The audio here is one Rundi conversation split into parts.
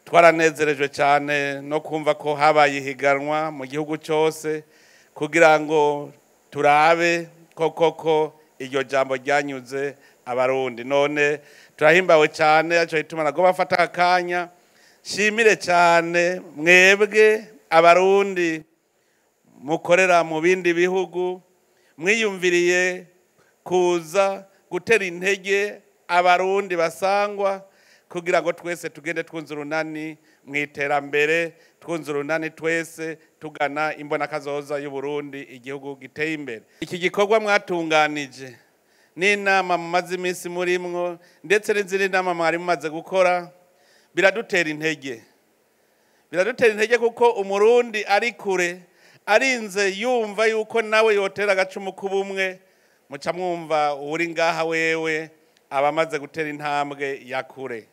twaranezerejwe cyane no kumva ko habaye ihiganwa mu gihugu cyose kugira ngo turabe koko iryo jambo ryanyuze abarundi. None turahimbawe cyane aco ituma nago bafata akanya shimire cyane mwebwe abarundi mukorera mu bindi bihugu mwiyumviriye kuza gutera intege abarundi basangwa kugira ngo twese tugende twunze urunani mwiterambere, twunze urunani twese tugana imbona kazoza y'u Burundi igihugu giteye imbere. Iki gikorwa mwatunganije n'inama mu mazi iminsi murimwo ndetse n'izindi nama mwari mumaze gukora biradutera intege. Biradutera intege kuko umurundi ari kure arinze yumva yuko nawe yotera agacumu k'ubumwe muca mwumva uri ngaha wewe abamaze gutera intambwe ya kure.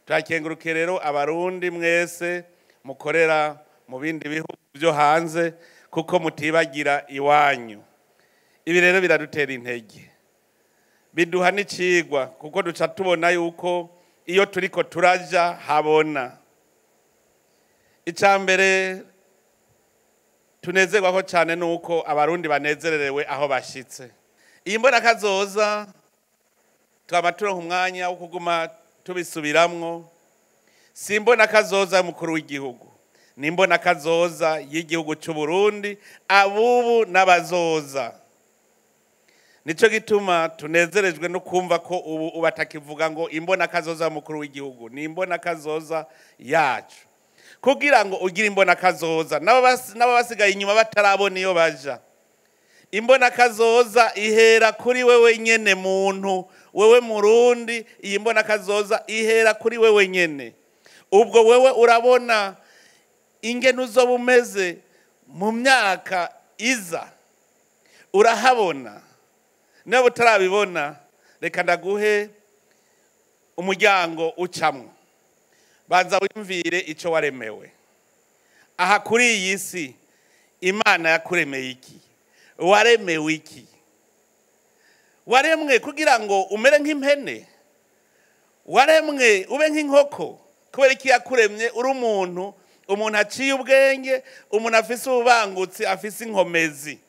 Turakenguruke rero abarundi mwese mukorera mu bindi bihugu byo hanze kuko mutibagira iwanyu. Ibi rero biradutera intege. Biduha n'icigwa kuko duca tubona yuko iyo turiko turaja habona. Icambere tunezerwa ko cyane nuko abarundi banezererewe aho bashitse. Iyi mbona kazoza twamatura umwanya wo kuguma tubisubiramwo. Simbona kazoza mukuru w'igihugu, nimbona kazoza y'igihugu cy'u Burundi abubu n'abazoza. Nico gituma tunezerejwe no kumva ko ubu ubatakivuga ngo imbona kazoza mukuru w'igihugu, nimbona kazoza yacu. Kugira ngo ugire imbona kazoza nabo basigaye inyuma batarabona iyo baja. Imbona kazoza ihera kuri wewe nyene muntu, wewe murundi, iyi mbona kazoza ihera kuri wewe nyene. Ubwo wewe urabona ingene uzoba umeze mu myaka iza, urahabona. Niba utarabibona reka ndaguhe umuryango ucamwo. Baza wimvire ico waremewe. Aha kuri iyi si Imana yakuremeye iki? Waremewe iki? Waremwe kugira ngo umere nk'impene? Waremwe ube nk'inkoko? Kubera iki yakuremye uri umuntu aciye ubwenge, umuntu afise ubangutsi, afise inkomezi.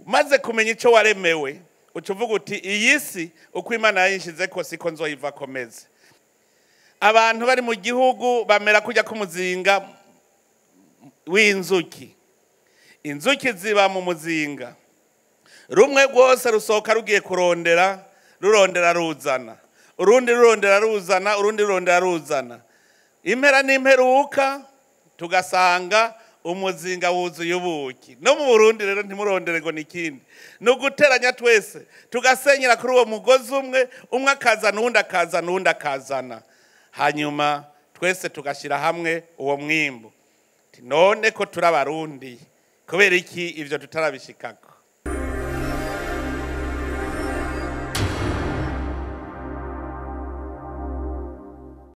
Maze kumenya ico waremewe ucuvuga uti iyi si uko Imana yayinshize ko siko nzoyiva komeze. Abantu bari mu gihugu bamera kujya kumuzinga w'inzuki. Inzuki ziba mu muzinga. Rumwe rwose rusohoka rugiye kurondera, rurondera ruzana. Urundi rurondera ruzana, urundi rurondera ruzana. Impera n'imperuka tugasanga umuzinga wuzuye ubuki. No mu Burundi rero ntimurondere ngo nikindi. No guteranya twese tugasenyera kuri uwo mugozi umwe, umwe akazana uwundi akazana uwundi akazana. Hanyuma twese tugashira hamwe uwo mwimbo. None ko turabarundi kubera iki ivyo tutarabishikako?